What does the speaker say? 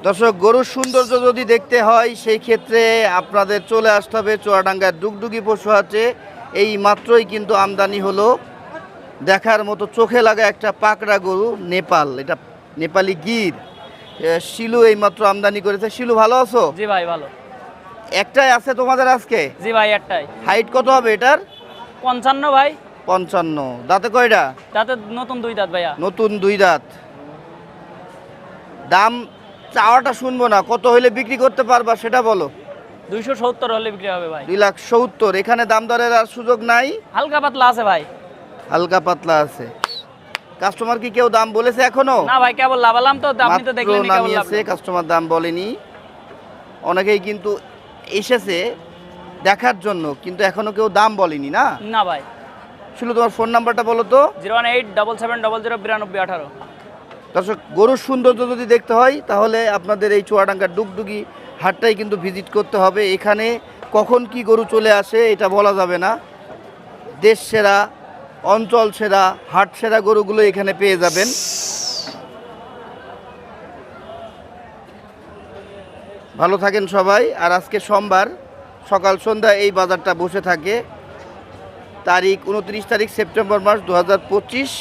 দর্শক, গরুর সৌন্দর্য যদি দেখতে হয় সেই ক্ষেত্রে আপনাদের চলে আসতে হবে চুয়াডাঙ্গার ডুগডুগি পশু হাটে। এই মাত্রই কিন্তু আমদানি হলো দেখার মতো চোখে লাগা একটা পাকড়া গরু, নেপাল, এটা নেপালি গির। শিলু এই মাত্র আমদানি করেছে। শিলু, ভালো আছো? জি ভাই ভালো। একটাই আছে তোমাদের আজকে? জি ভাই একটাই। হাইট কত হবে এটার? 55 ভাই। 55। দাঁতে কয়টা? তাতে নতুন 2 দাঁত ভাইয়া। নতুন 2 দাঁত। দাম চাওয়াটা শুনবো না, কত হইলে বিক্রি করতে পারবা সেটা বলো। 270 হলে বিক্রি হবে ভাই। 2,70,000। এখানে দাম দরের আর সুযোগ নাই? হালকা পাতলা আছে ভাই। হালকা পাতলা আছে। কাস্টমার কি কেউ দাম বলেছে এখনো? না ভাই, কেবল লাভালাম তো, আপনি তো দেখলেন কেবল নামিয়েছে, লাভালাম। কাস্টমার দাম বলেনি। অনেকেই কিন্তু এসেছে দেখার জন্য, কিন্তু এখনো কেউ দাম বলেনি না? না ভাই। শুধু তোমার ফোন নাম্বারটা বলো তো। 0187700009218। দর্শক, গরুর সৌন্দর্য যদি দেখতে হয় তাহলে আপনাদের এই চুয়াডাঙ্গার ডুগডুগি হাটটাই কিন্তু ভিজিট করতে হবে। এখানে কখন কি গরু চলে আসে এটা বলা যাবে না। দেশ সেরা, অঞ্চল সেরা, হাট সেরা গরুগুলো এখানে পেয়ে যাবেন। ভালো থাকেন সবাই। আর আজকে সোমবার সকাল সন্ধ্যা এই বাজারটা বসে থাকে। তারিখ 29 তারিখ সেপ্টেম্বর মাস 2025।